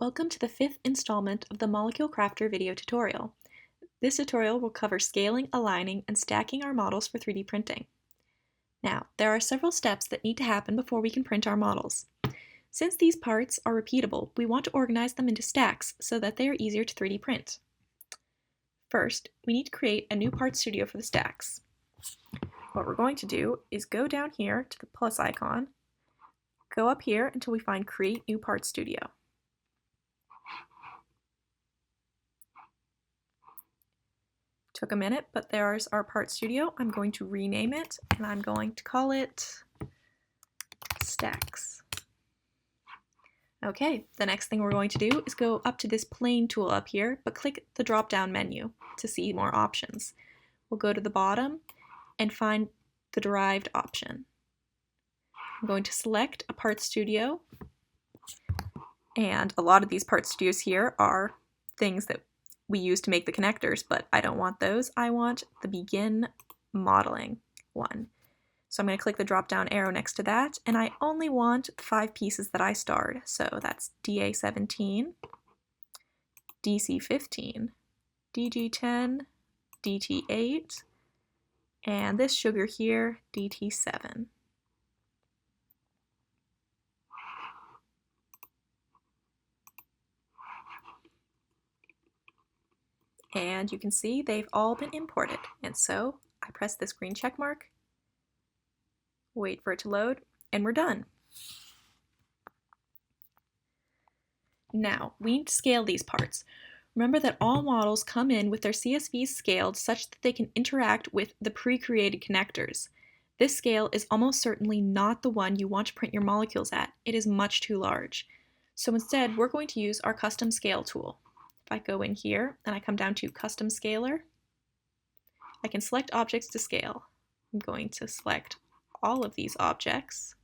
Welcome to the 5th installment of the MoleculeCrafter video tutorial. This tutorial will cover scaling, aligning, and stacking our models for 3D printing. Now, there are several steps that need to happen before we can print our models. Since these parts are repeatable, we want to organize them into stacks so that they are easier to 3D print. First, we need to create a new part studio for the stacks. What we're going to do is go down here to the plus icon, go up here until we find Create New Part Studio. Took a minute, but there's our part studio. I'm going to rename it and I'm going to call it Stacks. Okay, the next thing we're going to do is go up to this plane tool up here, but click the drop down menu to see more options. We'll go to the bottom and find the derived option. I'm going to select a part studio, and a lot of these part studios here are things that we use to make the connectors, but I don't want those. I want the begin modeling one. So I'm going to click the drop down arrow next to that, and I only want the 5 pieces that I starred. So that's DA17, DC15, DG10, DT8, and this sugar here, DT7. And you can see they've all been imported. And so I press this green check mark, wait for it to load, and we're done. Now, we need to scale these parts. Remember that all models come in with their CSVs scaled such that they can interact with the pre-created connectors. This scale is almost certainly not the one you want to print your molecules at. It is much too large. So instead, we're going to use our custom scale tool. If I go in here and I come down to Custom Scaler, I can select objects to scale. I'm going to select all of these objects.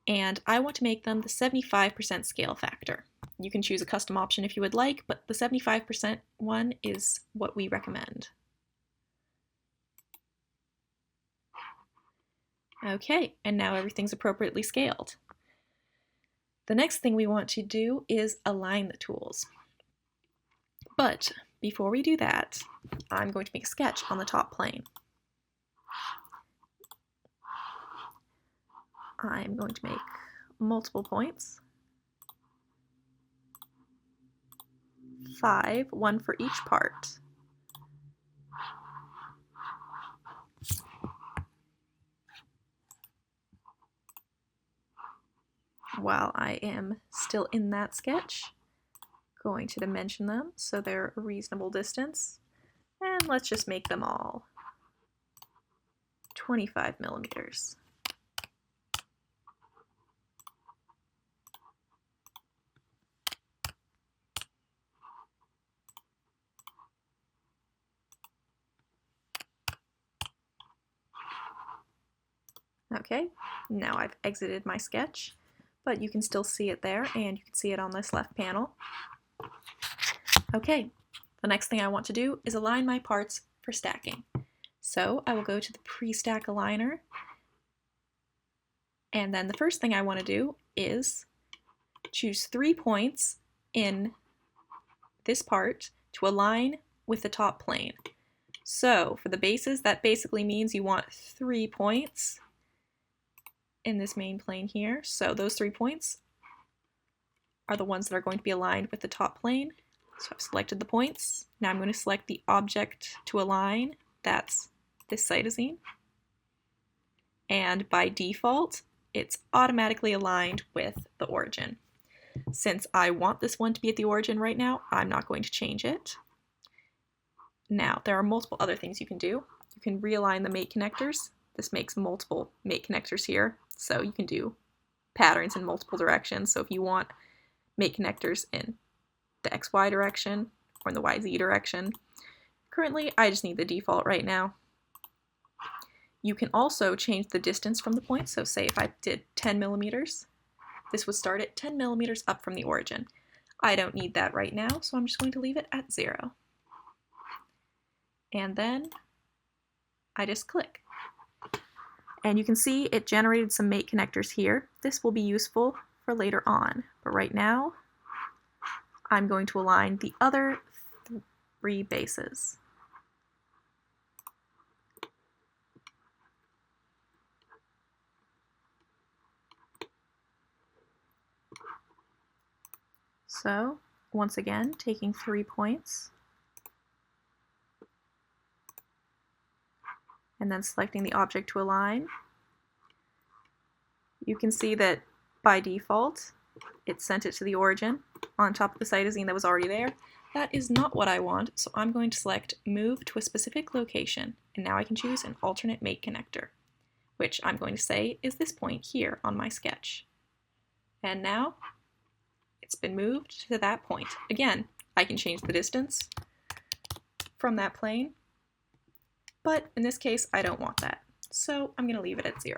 And I want to make them the 75% scale factor. You can choose a custom option if you would like, but the 75% one is what we recommend. Okay, and now everything's appropriately scaled. The next thing we want to do is align the tools. But before we do that, I'm going to make a sketch on the top plane. I'm going to make multiple points. 5, 1 for each part. While I am still in that sketch, going to dimension them so they're a reasonable distance, and let's just make them all 25 millimeters. Okay, now I've exited my sketch, but you can still see it there, and you can see it on this left panel. Okay, the next thing I want to do is align my parts for stacking. So I will go to the pre-stack aligner, and then the first thing I want to do is choose 3 points in this part to align with the top plane. So for the bases, that basically means you want 3 points in this main plane here. So those 3 points are the ones that are going to be aligned with the top plane. So I've selected the points. Now I'm going to select the object to align. That's this cytosine. And by default, it's automatically aligned with the origin. Since I want this one to be at the origin right now, I'm not going to change it. Now, there are multiple other things you can do. You can realign the mate connectors. This makes multiple mate connectors here, so you can do patterns in multiple directions. So if you want mate connectors in the XY direction or in the YZ direction, currently I just need the default right now. You can also change the distance from the point. So say if I did 10 millimeters, this would start at 10 millimeters up from the origin. I don't need that right now, so I'm just going to leave it at 0. And then I just click. And you can see it generated some mate connectors here. This will be useful for later on, but right now I'm going to align the other 3 bases. So once again, taking 3 points and then selecting the object to align, you can see that by default it sent it to the origin on top of the cytosine that was already there. That is not what I want, so I'm going to select Move to a specific location, and now I can choose an alternate mate connector, which I'm going to say is this point here on my sketch. And now it's been moved to that point. Again, I can change the distance from that plane, but in this case I don't want that, so I'm going to leave it at 0.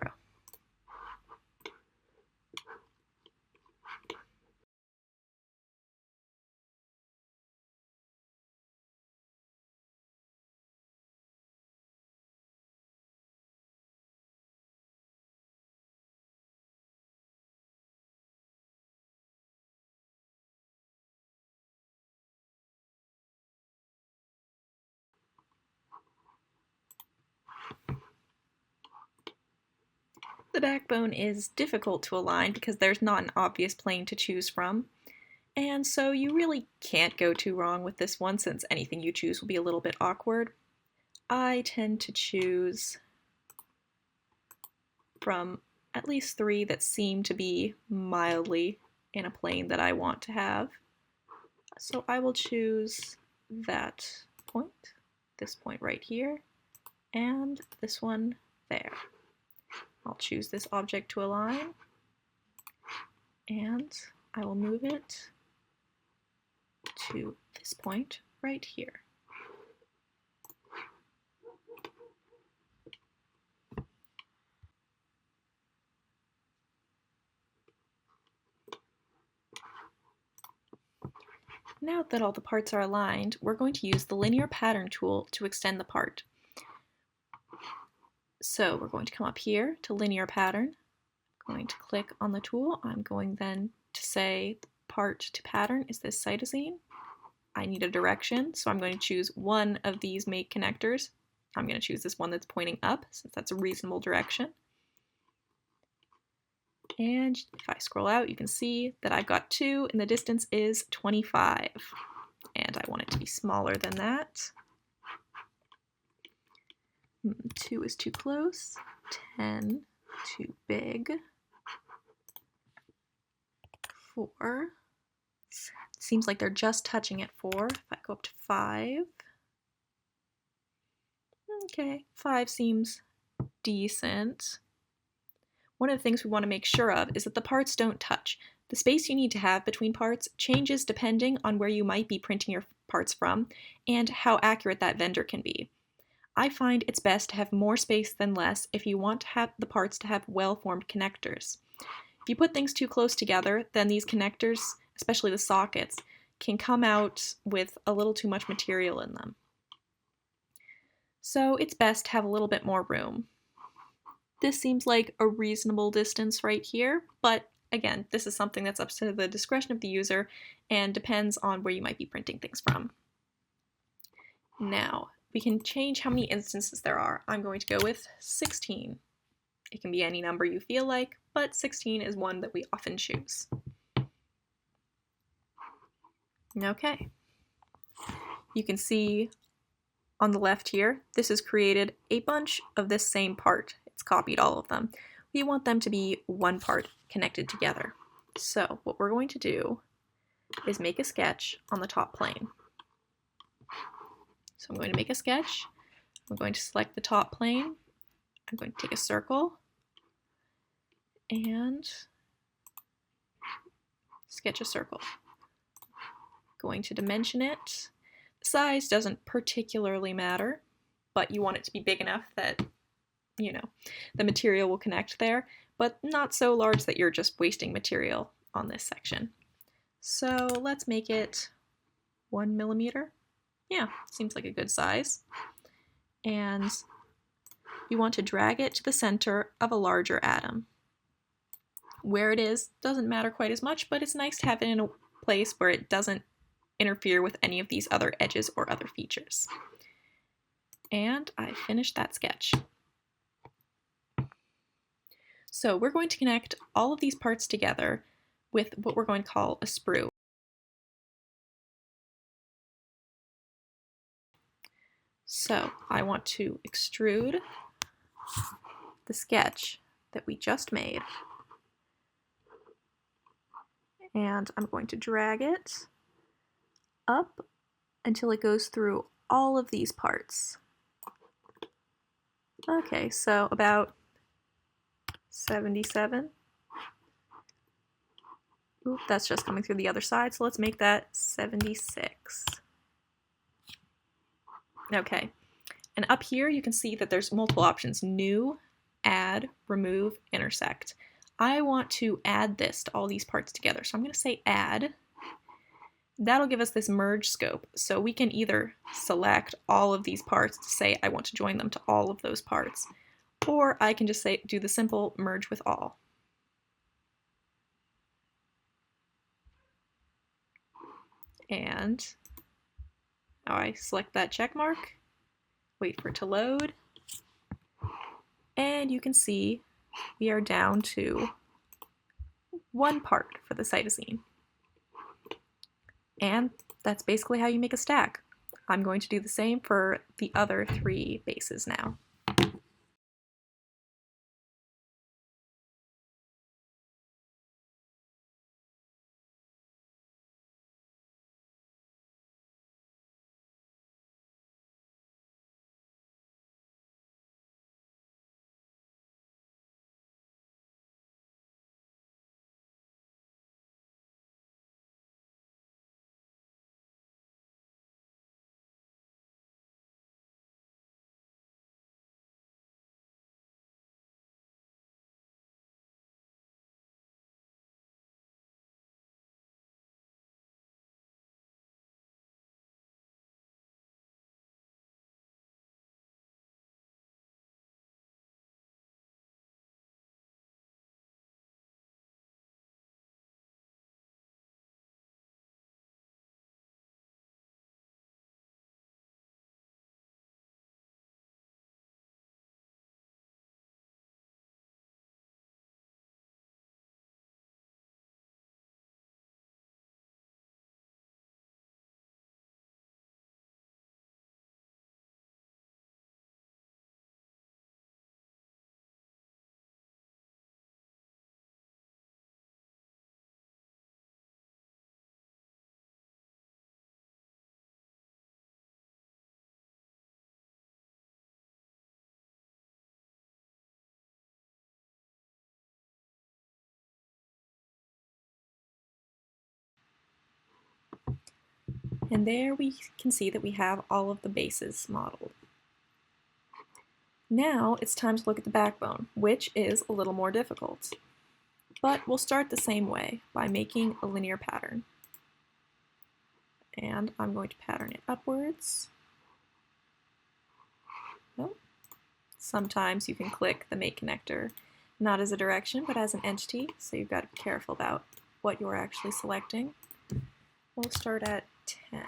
The backbone is difficult to align because there's not an obvious plane to choose from, and so you really can't go too wrong with this one since anything you choose will be a little bit awkward. I tend to choose from at least 3 that seem to be mildly in a plane that I want to have. So I will choose that point, this point right here, and this one there. I'll choose this object to align, and I will move it to this point right here. Now that all the parts are aligned, we're going to use the linear pattern tool to extend the part. So we're going to come up here to linear pattern, I'm going to click on the tool, I'm going then to say the part to pattern is this cytosine. I need a direction, so I'm going to choose one of these mate connectors. I'm going to choose this one that's pointing up, since that's a reasonable direction. And if I scroll out, you can see that I've got 2, and the distance is 25. And I want it to be smaller than that. 2 is too close. 10, too big. 4. Seems like they're just touching at 4. If I go up to 5. Okay, 5 seems decent. One of the things we want to make sure of is that the parts don't touch. The space you need to have between parts changes depending on where you might be printing your parts from and how accurate that vendor can be. I find it's best to have more space than less if you want to have the parts to have well-formed connectors. If you put things too close together, then these connectors, especially the sockets, can come out with a little too much material in them. So it's best to have a little bit more room. This seems like a reasonable distance right here, but again, this is something that's up to the discretion of the user and depends on where you might be printing things from. Now, we can change how many instances there are. I'm going to go with 16. It can be any number you feel like, but 16 is one that we often choose. Okay. You can see on the left here, this has created a bunch of this same part. It's copied all of them. We want them to be one part connected together. So what we're going to do is make a sketch on the top plane. So I'm going to make a sketch. I'm going to select the top plane. I'm going to take a circle and sketch a circle. Going to dimension it. The size doesn't particularly matter, but you want it to be big enough that, you know, the material will connect there, but not so large that you're just wasting material on this section. So let's make it 1 millimeter. Yeah, seems like a good size. And you want to drag it to the center of a larger atom. Where it is doesn't matter quite as much, but it's nice to have it in a place where it doesn't interfere with any of these other edges or other features. And I finished that sketch. So we're going to connect all of these parts together with what we're going to call a sprue. So I want to extrude the sketch that we just made, and I'm going to drag it up until it goes through all of these parts. Okay, so about 77. Oop, that's just coming through the other side, so let's make that 76. Okay, and up here you can see that there's multiple options: new, add, remove, intersect. I want to add this to all these parts together, so I'm going to say add. That'll give us this merge scope, so we can either select all of these parts to say I want to join them to all of those parts, or I can just say do the simple merge with all. And now I select that check mark, wait for it to load, and you can see we are down to one part for the cytosine. And that's basically how you make a stack. I'm going to do the same for the other 3 bases now. And there we can see that we have all of the bases modeled. Now it's time to look at the backbone, which is a little more difficult. But we'll start the same way, by making a linear pattern. And I'm going to pattern it upwards. Nope. Sometimes you can click the make connector not as a direction, but as an entity, so you've got to be careful about what you're actually selecting. We'll start at 10.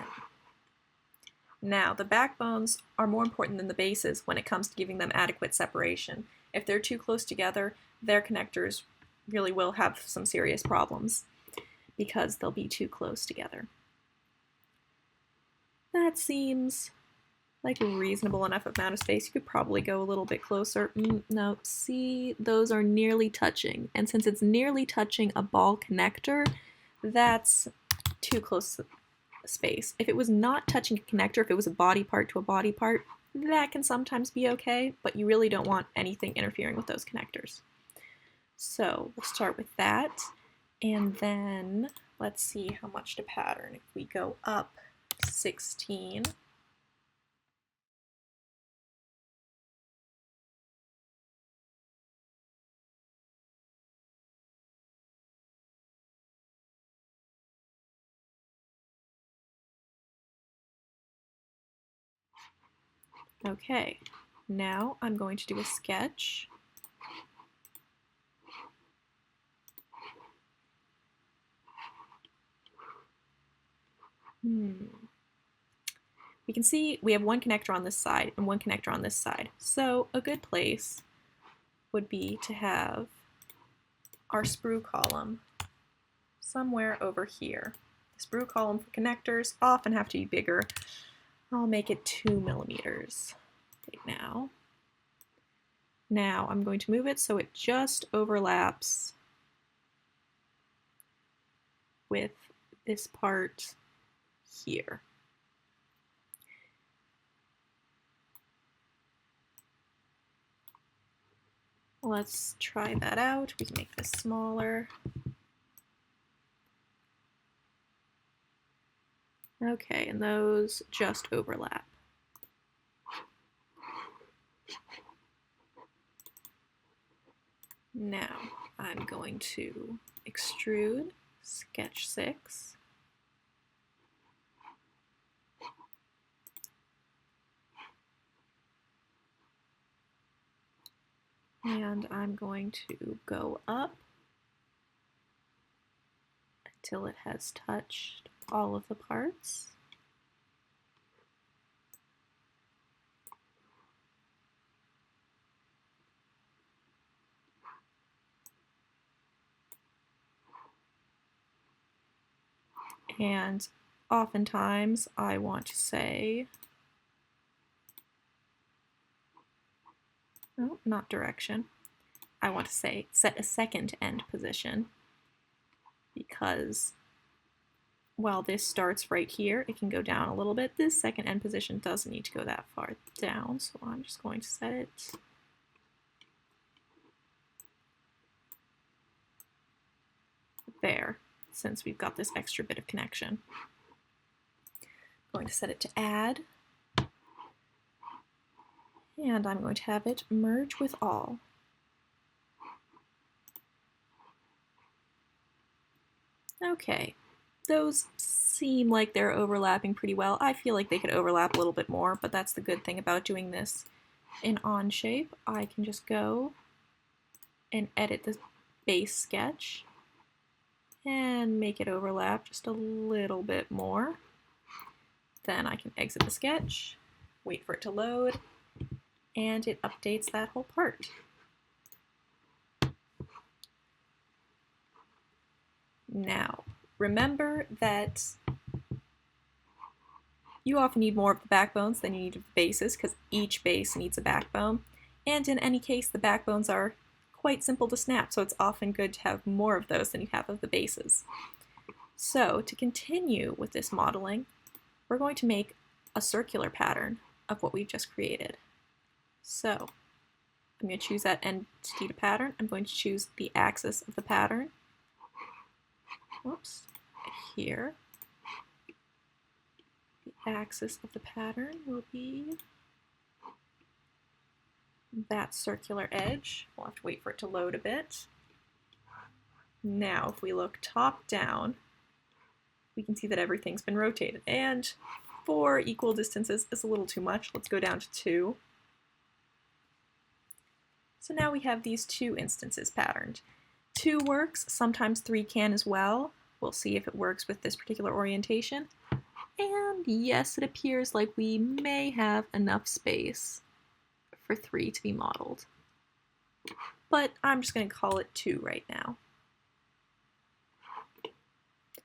Now, the backbones are more important than the bases when it comes to giving them adequate separation. If they're too close together, their connectors really will have some serious problems because they'll be too close together. That seems like a reasonable enough amount of space. You could probably go a little bit closer. No, see, those are nearly touching. And since it's nearly touching a ball connector, that's too close space. If it was not touching a connector, if it was a body part to a body part, that can sometimes be okay, but you really don't want anything interfering with those connectors. So we'll start with that, and then let's see how much to pattern. If we go up 16, okay, Now I'm going to do a sketch. We can see we have one connector on this side and one connector on this side. So a good place would be to have our sprue column somewhere over here. The sprue column for connectors often have to be bigger. I'll make it 2 millimeters right now. Now I'm going to move it so it just overlaps with this part here. Let's try that out. We can make this smaller. Okay, and those just overlap. Now I'm going to extrude sketch 6. And I'm going to go up until it has touched all of the parts. And oftentimes I want to say, oh, not direction. I want to say set a second end position, because while this starts right here, it can go down a little bit. This second end position doesn't need to go that far down, so I'm just going to set it there, since we've got this extra bit of connection. I'm going to set it to add, and I'm going to have it merge with all. Okay, those seem like they're overlapping pretty well. I feel like they could overlap a little bit more, but that's the good thing about doing this in Onshape. I can just go and edit the base sketch and make it overlap just a little bit more. Then I can exit the sketch, wait for it to load, and it updates that whole part. Now, remember that you often need more of the backbones than you need of the bases, because each base needs a backbone. And in any case, the backbones are quite simple to snap, so it's often good to have more of those than you have of the bases. So to continue with this modeling, we're going to make a circular pattern of what we've just created. So I'm going to choose that entity to pattern. I'm going to choose the axis of the pattern. Whoops, here. The axis of the pattern will be that circular edge. We'll have to wait for it to load a bit. Now, if we look top down, we can see that everything's been rotated. And 4 equal distances is a little too much. Let's go down to 2. So now we have these 2 instances patterned. 2 works, sometimes 3 can as well. We'll see if it works with this particular orientation. And yes, it appears like we may have enough space for 3 to be modeled. But I'm just going to call it 2 right now.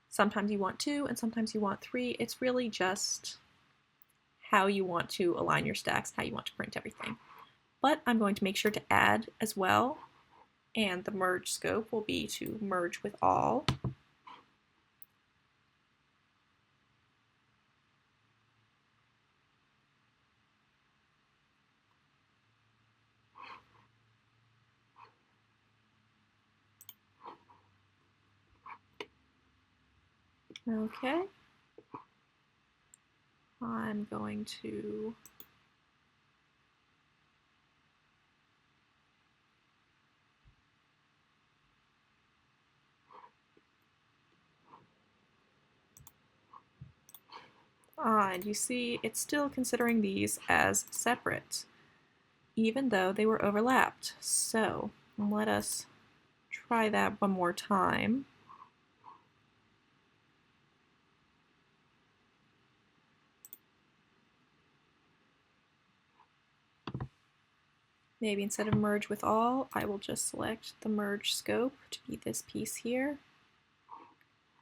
Sometimes you want 2 and sometimes you want 3. It's really just how you want to align your stacks, how you want to print everything. But I'm going to make sure to add as well, and the merge scope will be to merge with all. Okay. I'm going to and you see it's still considering these as separate. even though they were overlapped. So let us try that one more time. Maybe instead of merge with all, I will just select the merge scope to be this piece here.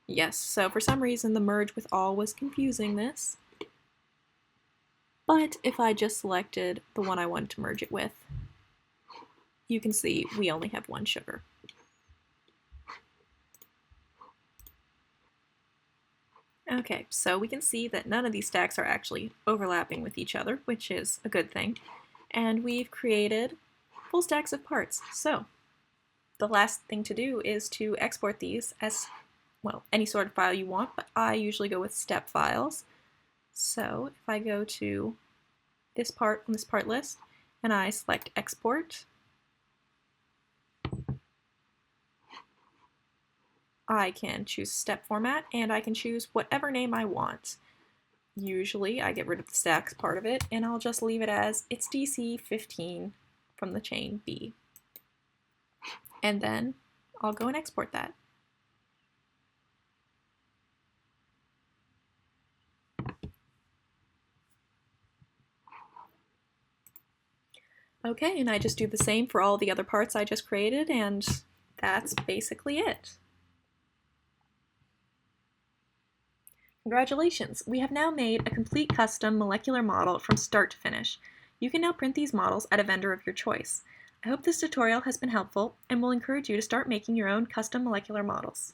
Yes, so for some reason the merge with all was confusing this. But if I just selected the one I wanted to merge it with, you can see we only have one sugar. Okay, so we can see that none of these stacks are actually overlapping with each other, which is a good thing. And we've created full stacks of parts. So the last thing to do is to export these as, well, any sort of file you want, but I usually go with step files. So if I go to this part on this part list and I select export, I can choose step format and I can choose whatever name I want. Usually I get rid of the stacks part of it and I'll just leave it as it's DC15 from the chain B. And then I'll go and export that. Okay, and I just do the same for all the other parts I just created, and that's basically it. Congratulations! We have now made a complete custom molecular model from start to finish. You can now print these models at a vendor of your choice. I hope this tutorial has been helpful and will encourage you to start making your own custom molecular models.